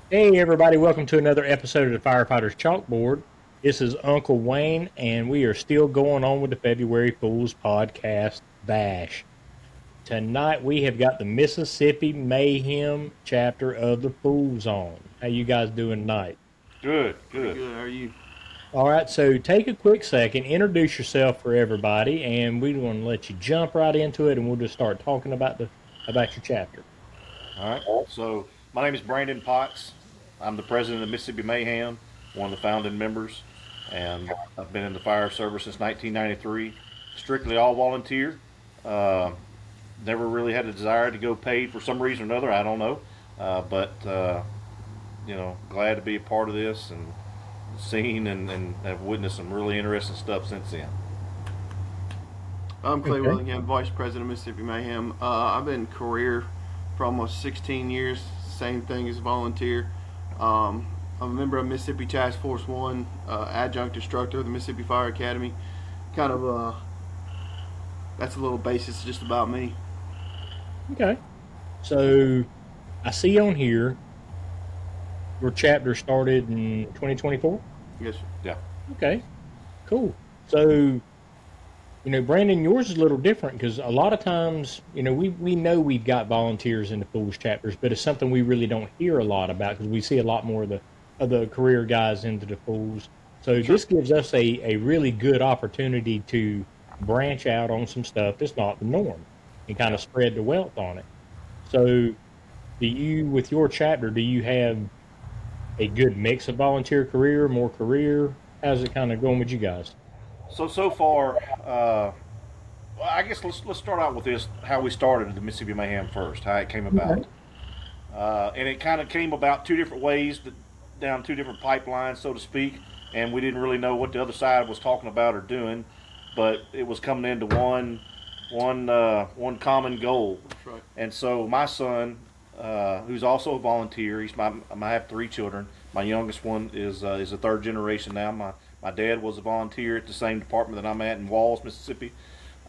Hey, everybody, welcome to another episode of the Firefighters Chalkboard. This is Uncle Wayne, and we are still going on with the February Fools Podcast Bash. Tonight, we have got the Mississippi Mayhem chapter of the Fools on. How you guys doing tonight? Good. Good. How are you? All right, so take a quick second, introduce yourself for everybody, and we want to let you jump right into it, and we'll just start talking about your chapter. All right. So my name is Brandon Potts. I'm the president of Mississippi Mayhem, one of the founding members, and I've been in the fire service since 1993. Strictly all volunteer. Never really had a desire to go paid for some reason or another. I don't know, but glad to be a part of this and seen and have witnessed some really interesting stuff since then. I'm Clay Willingham, Vice President of Mississippi Mayhem. I've been career for almost 16 years, same thing as volunteer. I'm a member of Mississippi Task Force 1, adjunct instructor of the Mississippi Fire Academy. Kind of, that's a little basis just about me. Okay. So, I see on here, your chapter started in 2024? Yes, sir. Yeah. Okay, cool. So, Brandon, yours is a little different because a lot of times, we know we've got volunteers in the Fools chapters, but it's something we really don't hear a lot about because we see a lot more of the career guys into the Fools. So This gives us a really good opportunity to branch out on some stuff that's not the norm and kind of spread the wealth on it. So, with your chapter, do you have a good mix of volunteer career, more career? How's it kind of going with you guys? So far, I guess let's start out with this. How we started the Mississippi Mayhem first. How it came about, and it kind of came about two different ways, down two different pipelines, so to speak. And we didn't really know what the other side was talking about or doing, but it was coming into one common goal. That's right. And so my son, who's also a volunteer, I have three children. My youngest one is a third generation now. My dad was a volunteer at the same department that I'm at in Walls, Mississippi.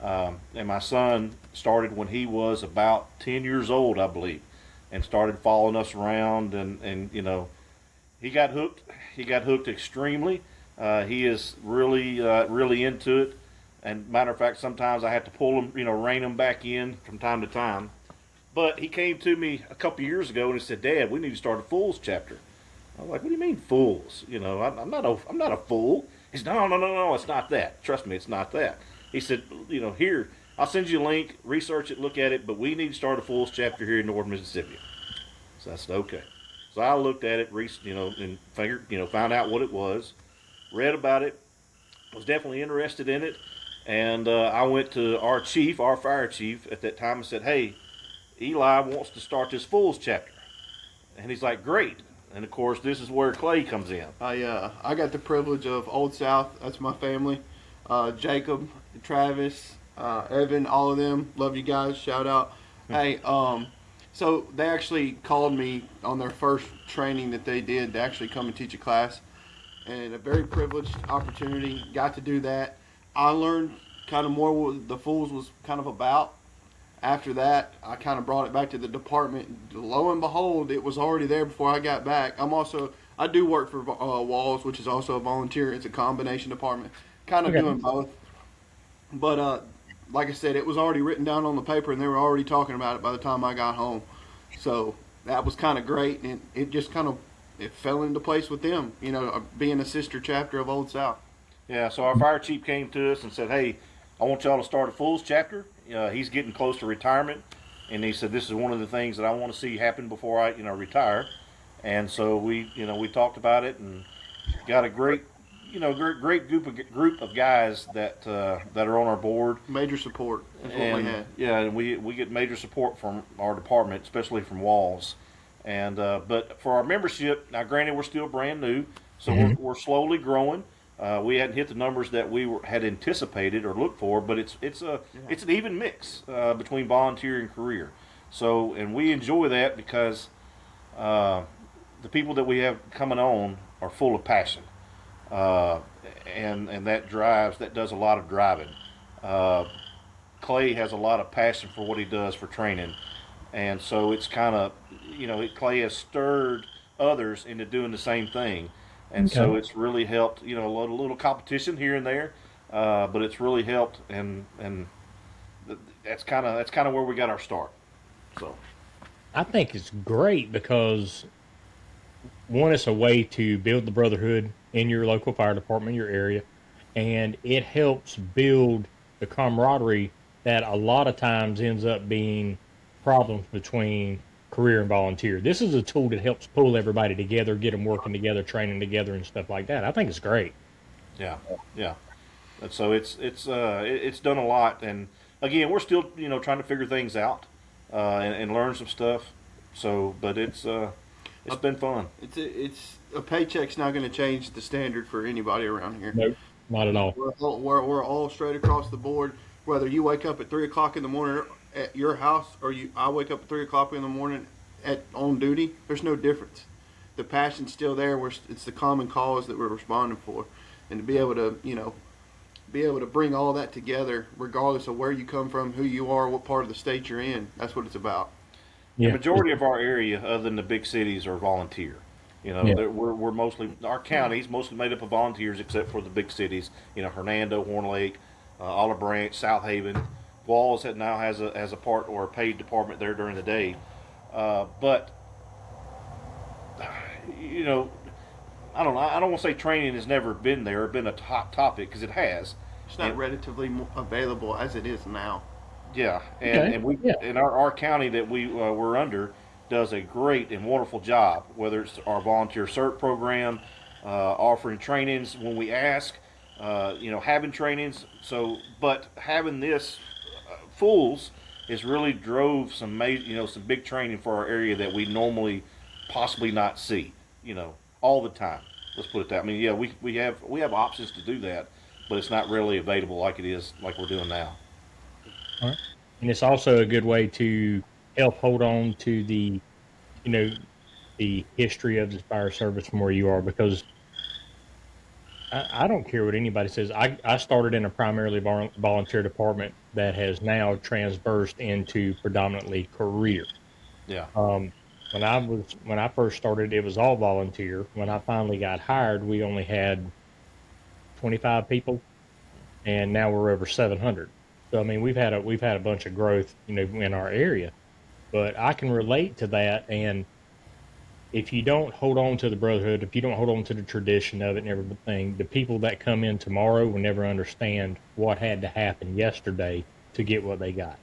And my son started when he was about 10 years old, I believe, and started following us around. And he got hooked. He got hooked extremely. He is really into it. And matter of fact, sometimes I have to pull him, rein him back in from time to time. But he came to me a couple years ago and he said, "Dad, we need to start a Fools chapter." I was like, "What do you mean fools? I'm not a fool." He said, No, it's not that. Trust me, it's not that. He said, "Here, I'll send you a link, research it, look at it, but we need to start a Fools chapter here in North Mississippi." So I said, "Okay." So I looked at it, and figured, found out what it was, read about it, was definitely interested in it, and I went to our fire chief at that time, and said, "Hey, Eli wants to start this Fools chapter," and he's like, "Great." And of course, this is where Clay comes in. I got the privilege of Old South. That's my family. Jacob, Travis, Evan, all of them. Love you guys. Shout out. Hey, so they actually called me on their first training that they did to actually come and teach a class, and a very privileged opportunity. Got to do that. I learned kind of more what the Fools was kind of about. After that, I kind of brought it back to the department. Lo and behold, it was already there before I got back. I do work for Walls, which is also a volunteer. It's a combination department, kind of doing both. But like I said, it was already written down on the paper, and they were already talking about it by the time I got home. So that was kind of great, and it just it fell into place with them, being a sister chapter of Old South. Yeah, so our fire chief came to us and said, "Hey, I want y'all to start a Fools chapter." He's getting close to retirement, and he said, "This is one of the things that I want to see happen before I, retire." And so we talked about it and got a great group of guys that are on our board. Major support is what we had. Yeah, and we get major support from our department, especially from Walls. And but for our membership, now granted we're still brand new, so we're slowly growing. We hadn't hit the numbers that we had anticipated or looked for, but it's an even mix between volunteer and career. So, and we enjoy that because the people that we have coming on are full of passion, and that does a lot of driving. Clay has a lot of passion for what he does for training. and so it's kind of, Clay has stirred others into doing the same thing, and Okay. so it's really helped. A little competition here and there, but it's really helped, and that's kind of where we got our start. So I think it's great because one, it's a way to build the brotherhood in your local fire department, your area, and it helps build the camaraderie that a lot of times ends up being problems between career and volunteer. This is a tool that helps pull everybody together, get them working together, training together, and stuff like that. I think it's great. yeah, yeah. And so it's done a lot, and again, we're still trying to figure things out, and learn some stuff. So, but it's been fun. It's a paycheck's not going to change the standard for anybody around here. Nope, not at all. We're all straight across the board. Whether you wake up at 3 o'clock in the morning at your house, or I wake up at 3 o'clock in the morning on duty, there's no difference. The passion's still there. It's the common cause that we're responding for, and to be able to bring all that together, regardless of where you come from, who you are, what part of the state you're in. That's what it's about. The Yeah, majority of our area, other than the big cities, are volunteer. yeah, We're mostly, our county's mostly made up of volunteers, except for the big cities. Hernando, Horn Lake, Olive Branch, South Haven. Walls that now has a part or a paid department there during the day. But you know, I don't know. I don't want to say training has never been there or been a hot topic, because it has. It's not And relatively available as it is now. yeah, and okay, and we yeah, in our county that we're under does a great and wonderful job. Whether it's our volunteer cert program, offering trainings when we ask, having trainings. So, but having this fools has really drove some big training for our area that we normally possibly not see. All the time. Let's put it that. I mean, yeah, we have options to do that, but it's not really available like it is like we're doing now. all right. And it's also a good way to help hold on to you know, the history of the fire service from where you are, because I don't care what anybody says. I started in a primarily volunteer department that has now transversed into predominantly career. Yeah. Um, when I first started, it was all volunteer. When I finally got hired, we only had 25 people, and now we're over 700. So I mean, we've had a bunch of growth, in our area. But I can relate to that, and if you don't hold on to the brotherhood, if you don't hold on to the tradition of it and everything, the people that come in tomorrow will never understand what had to happen yesterday to get what they got.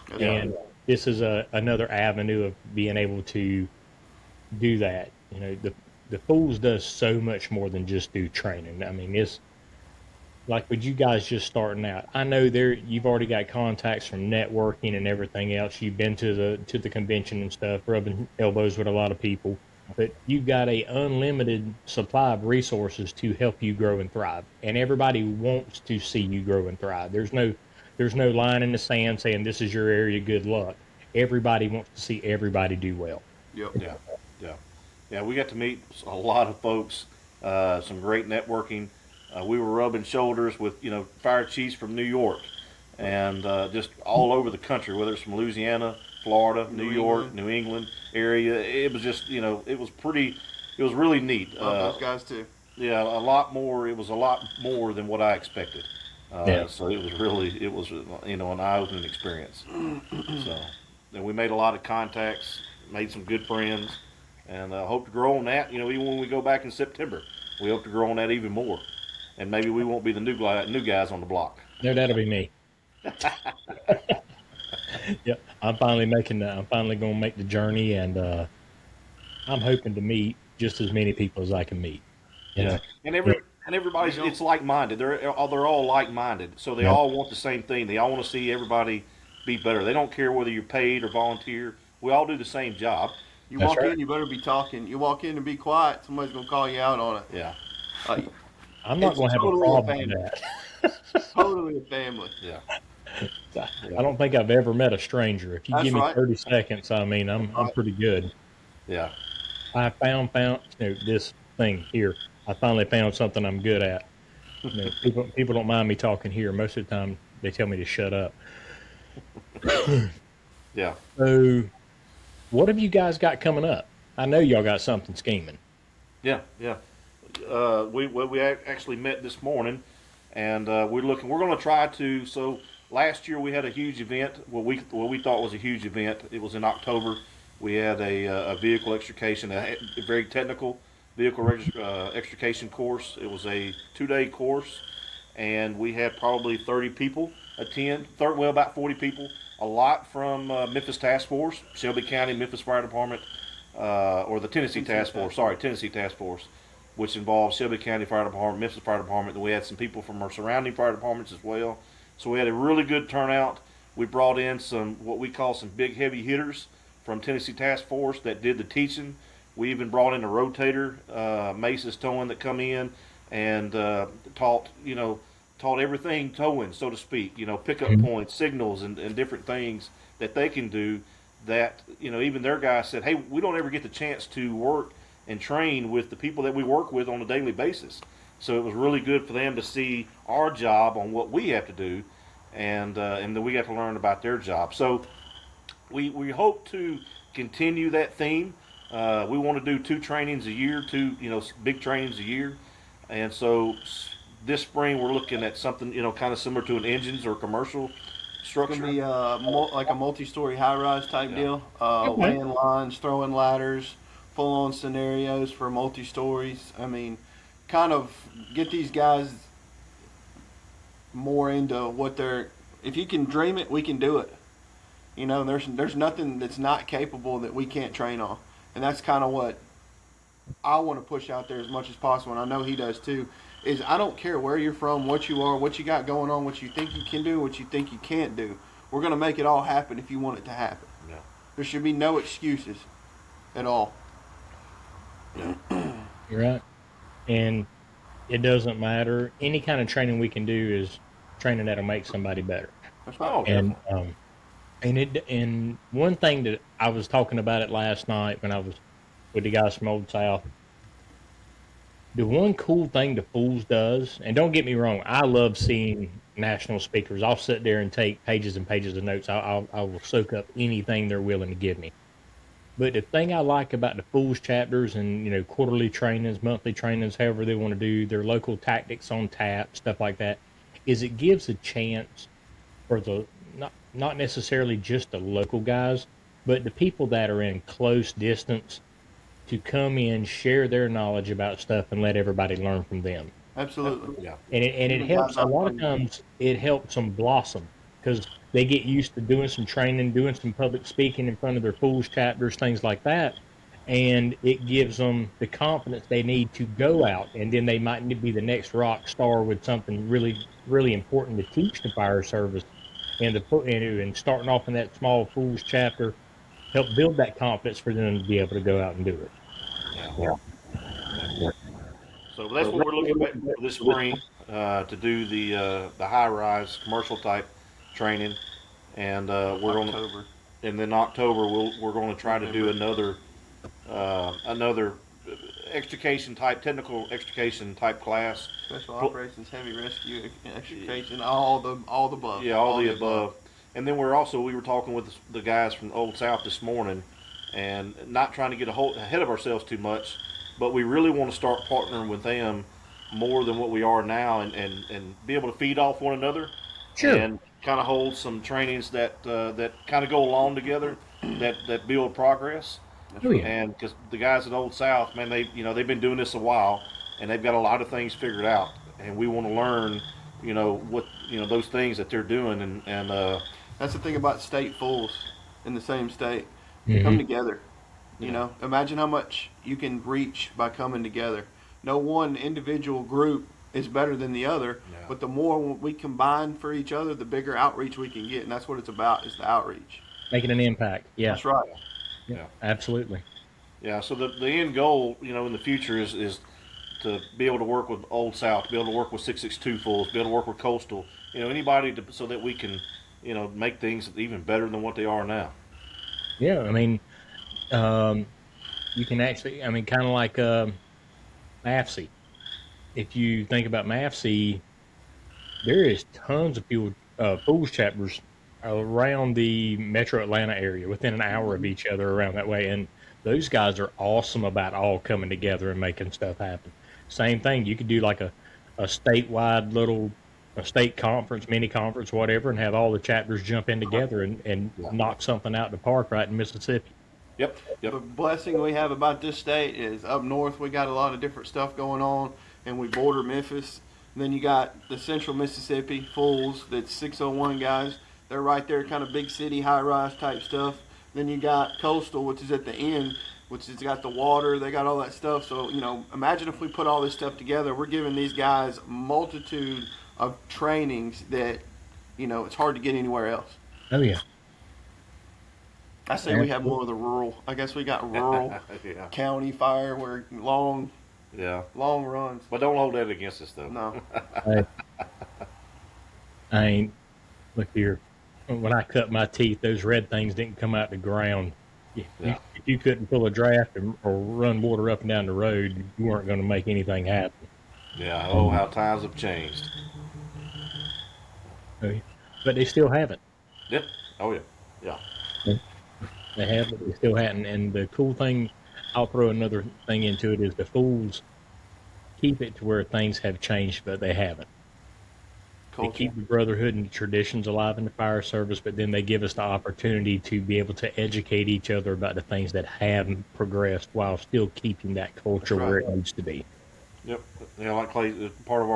That's Yeah. right. And this is another avenue of being able to do that. The Fools does so much more than just do training. I mean, it's like with you guys just starting out. I know you've already got contacts from networking and everything else. You've been to the convention and stuff, rubbing elbows with a lot of people. But you've got a unlimited supply of resources to help you grow and thrive. And everybody wants to see you grow and thrive. There's no line in the sand saying this is your area, good luck. Everybody wants to see everybody do well. Yep. Yeah. Yeah. Yeah. We got to meet a lot of folks. Some great networking. We were rubbing shoulders with fire chiefs from New York, and just all over the country, whether it's from Louisiana, Florida, New York, England. New England area. It was just it was really neat. Love those guys too. Yeah, a lot more. It was a lot more than what I expected. Yeah. So it was an eye-opening experience. So then we made a lot of contacts, made some good friends, and hope to grow on that. Even when we go back in September, we hope to grow on that even more, and maybe we won't be the new guys on the block. No, that'll be me. Yeah, I'm finally going to make the journey, and I'm hoping to meet just as many people as I can meet. You Yeah, know, and yeah, everybody's it's like-minded. They're all like-minded, so they yeah, all want the same thing. They all want to see everybody be better. They don't care whether you're paid or volunteer. We all do the same job. You that's walk right. in, you better be talking. You walk in and be quiet. Somebody's gonna call you out on it. Yeah, Like, I'm not it's going to have a totally a problem with family. that. Totally a family. yeah, I don't think I've ever met a stranger. If you That's give me right. 30 seconds, I mean, I'm Right. pretty good. yeah, I found this thing here. I finally found something I'm good at. People don't mind me talking here. Most of the time, they tell me to shut up. yeah. So what have you guys got coming up? I know y'all got something scheming. Yeah, yeah. We actually met this morning, and we're looking. We're going to try to. So last year we had a huge event. What we thought was a huge event. It was in October. We had a vehicle extrication, a very technical extrication course. It was a 2-day course, and we had probably 30 people attend. Well, about 40 people. A lot from Memphis Task Force, Shelby County, Memphis Fire Department, or the Tennessee Task Force. Sorry, Tennessee Task Force, which involves Shelby County Fire Department, Memphis Fire Department. We had some people from our surrounding fire departments as well. So we had a really good turnout. We brought in some what we call some big heavy hitters from Tennessee Task Force that did the teaching. We even brought in a rotator, Mace's towing that come in and taught everything towing, so to speak. Pickup points, signals, and different things that they can do. That even their guys said, hey, we don't ever get the chance to work and train with the people that we work with on a daily basis. So it was really good for them to see our job on what we have to do, and then we got to learn about their job. So we hope to continue that theme. We want to do 2 trainings a year, 2 big trainings a year, and so this spring we're looking at something kind of similar to an engines or commercial structure. It's going to be like a multi-story high-rise type deal. Okay. Laying lines, throwing ladders, full-on scenarios for multi-stories. I mean, kind of get these guys more into what they're. If you can dream it, we can do it. There's nothing that's not capable that we can't train on, and that's kind of what I want to push out there as much as possible. And I know he does too. Is I don't care where you're from, what you are, what you got going on, what you think you can do, what you think you can't do. We're going to make it all happen if you want it to happen. Yeah. There should be no excuses at all. Yeah. You're right. And it doesn't matter. Any kind of training we can do is training that'll make somebody better. That's right. And one thing that I was talking about it last night when I was with the guys from Old South. The one cool thing the Fools does, and don't get me wrong, I love seeing national speakers. I'll sit there and take pages and pages of notes. I will soak up anything they're willing to give me. But the thing I like about the Fools chapters and quarterly trainings, monthly trainings, however they want to do their local tactics on tap, stuff like that, is it gives a chance for the not necessarily just the local guys, but the people that are in close distance to come in, share their knowledge about stuff, and let everybody learn from them. Absolutely. Yeah. And it helps, a lot of times, it helps them blossom because they get used to doing some training, doing some public speaking in front of their Fools chapters, things like that. And it gives them the confidence they need to go out, and then they might be the next rock star with something really, really important to teach the fire service. And starting off in that small Fools chapter, help build that confidence for them to be able to go out and do it. Yeah. So that's what we're looking at for this spring, to do the high-rise commercial type training, and we're on October. And then October we're going to try to do another technical extrication type class. Special operations, heavy rescue, extrication, all the above. Yeah, all the above. And then we were talking with the guys from Old South this morning, and not trying to get ahead of ourselves too much, but we really want to start partnering with them more than what we are now, and be able to feed off one another. Sure. And kind of hold some trainings that kind of go along together, that build progress. Oh, yeah. And because the guys at Old South, man, they've been doing this a while, and they've got a lot of things figured out, and we want to learn, what those things that they're doing, and That's the thing about state Fools in the same state. Mhm. Come together. Yeah. Imagine how much you can reach by coming together. No one individual group is better than the other, Yeah. but the more we combine for each other, the bigger outreach we can get, and that's what it's about, is the outreach. Making an impact. Yeah. That's right. Yeah. Absolutely. Yeah, so the end goal, in the future is to be able to work with Old South, be able to work with 662 Fools, be able to work with Coastal, anybody so that we can, make things even better than what they are now. Yeah. I mean, you can actually, kind of like MAFC. If you think about MAFC, there is tons of people, Fools chapters around the Metro Atlanta area, within an hour of each other around that way. And those guys are awesome about all coming together and making stuff happen. Same thing, you could do like a statewide little a state conference, mini conference, whatever, and have all the chapters jump in together and knock something out in the park right in Mississippi. Yep. Yep. The blessing we have about this state is up north we got a lot of different stuff going on, and we border Memphis. And then you got the central Mississippi Fools, that's 601 guys. They're right there, kind of big city, high-rise type stuff. Then you got coastal, which is at the end, which has got the water. They got all that stuff. So, imagine if we put all this stuff together. We're giving these guys a multitude of trainings that, it's hard to get anywhere else. Oh, yeah. I say we have more of the rural. I guess we got rural Yeah. county fire where long Yeah. runs. But don't hold that against us, though. No. I ain't, look here. When I cut my teeth, those red things didn't come out the ground. Yeah. If you couldn't pull a draft or run water up and down the road, you weren't going to make anything happen. Yeah. Oh, how times have changed. But they still haven't. Yep. Oh, yeah. Yeah. They have, but they still haven't. And the cool thing, I'll throw another thing into it, is the Fools keep it to where things have changed, but they haven't. They keep the brotherhood and traditions alive in the fire service, but then they give us the opportunity to be able to educate each other about the things that have progressed while still keeping that culture where it needs to be. Yep. Like Clay, part of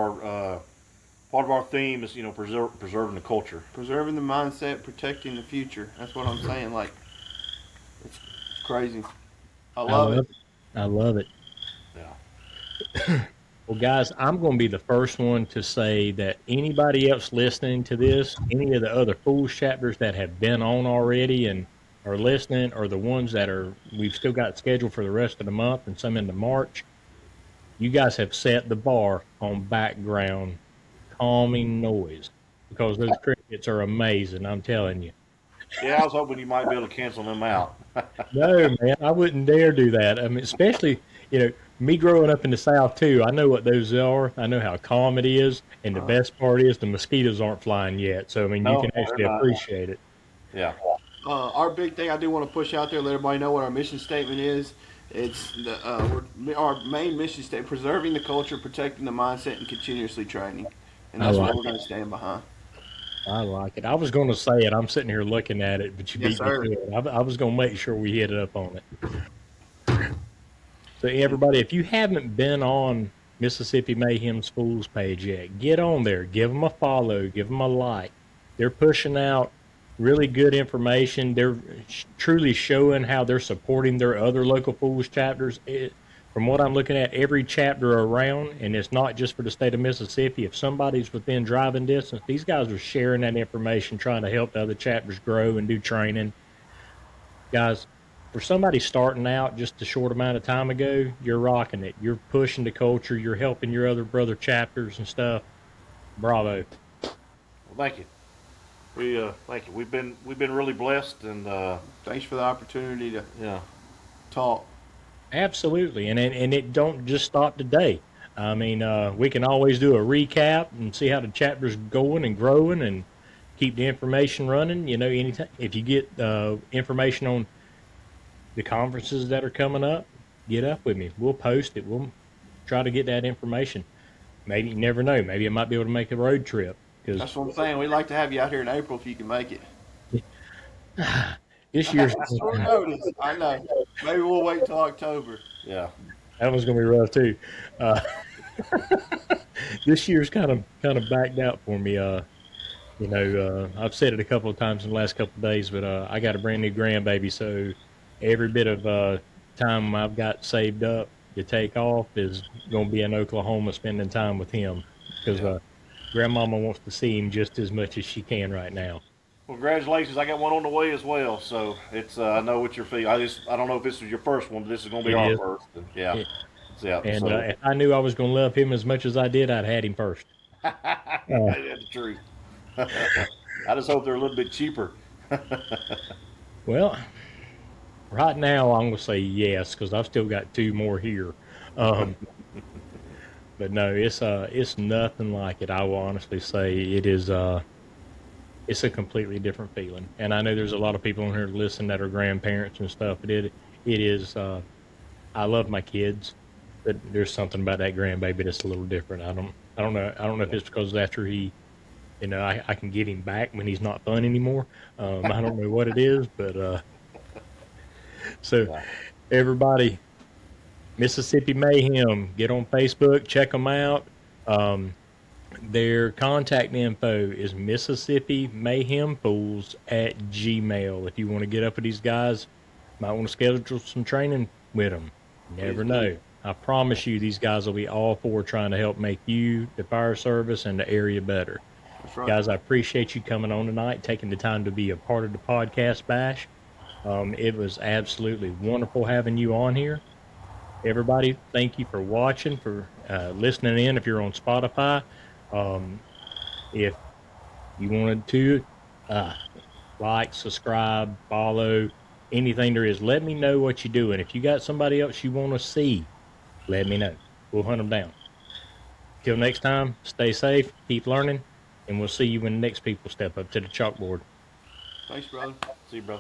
our theme is preserving the culture, Preserving the mindset, protecting the future. That's what I'm saying. Like, it's crazy. I love it. I love it. Yeah. Well, guys, I'm going to be the first one to say that anybody else listening to this, any of the other Fools chapters that have been on already and are listening, or the ones that we've still got scheduled for the rest of the month and some into March, you guys have set the bar on background calming noise, because those crickets are amazing, I'm telling you. Yeah, I was hoping you might be able to cancel them out. No, man, I wouldn't dare do that. I mean, especially, me growing up in the South, too, I know what those are. I know how calm it is. And the best part is the mosquitoes aren't flying yet. So, I mean, you can actually appreciate it. Yeah. Our big thing I do want to push out there, let everybody know what our mission statement is. It's our main mission statement: preserving the culture, protecting the mindset, and continuously training. And that's what we're going to stand behind. I like it. I was going to say it. I'm sitting here looking at it, but you beat me to it. I was going to make sure we hit it up on it. So, everybody, if you haven't been on Mississippi Mayhem's Fools page yet, get on there. Give them a follow. Give them a like. They're pushing out really good information. They're truly showing how they're supporting their other local Fools chapters. From what I'm looking at, every chapter around, and it's not just for the state of Mississippi. If somebody's within driving distance, these guys are sharing that information, trying to help the other chapters grow and do training. Guys, for somebody starting out just a short amount of time ago, you're rocking it. You're pushing the culture. You're helping your other brother chapters and stuff. Bravo. Well, thank you. Thank you. We've been really blessed, and thanks for the opportunity to talk. Absolutely, and it don't just stop today. I mean, we can always do a recap and see how the chapter's going and growing, and keep the information running. Anytime if you get information on the conferences that are coming up, get up with me. We'll post it. We'll try to get that information. Maybe, you never know. Maybe I might be able to make a road trip. That's what I'm saying. We'd like to have you out here in April if you can make it. This year's short notice. I know. Maybe we'll wait till October. Yeah, that one's gonna be rough too. This year's kind of backed out for me. I've said it a couple of times in the last couple of days, but I got a brand new grandbaby, so every bit of time I've got saved up to take off is going to be in Oklahoma spending time with him, because Grandmama wants to see him just as much as she can right now. Well, congratulations! I got one on the way as well, so it's I know what you're feeling. I don't know if this is your first one, but this is going to be our first. And, And if I knew I was going to love him as much as I did, I'd had him first. That's the truth. I just hope they're a little bit cheaper. Well, right now I'm going to say yes, because I've still got two more here. But no, it's nothing like it. I will honestly say it is. it's a completely different feeling. And I know there's a lot of people in here listening that are grandparents and stuff. But it is. I love my kids, but there's something about that grandbaby that's a little different. I don't know. I don't know if it's because after he, I can get him back when he's not fun anymore. I don't know what it is, but so Yeah. everybody, Mississippi Mayhem, get on Facebook, check them out. Um, their contact info is Mississippi Mayhem Fools at Gmail. If you want to get up with these guys, might want to schedule some training with them. Never Please know. do. I promise you, these guys will be all for trying to help make you, the fire service, and the area better. That's right. Guys, I appreciate you coming on tonight, taking the time to be a part of the podcast bash. It was absolutely wonderful having you on here. Everybody, thank you for watching, for listening in. If you're on Spotify, um, if you wanted to uh, like, subscribe, follow, anything there is, let me know what you're doing. If you got somebody else you want to see, let me know. We'll hunt them down. Till next time, stay safe, keep learning, and we'll see you when the next people step up to the chalkboard. Thanks, brother. See you, bro.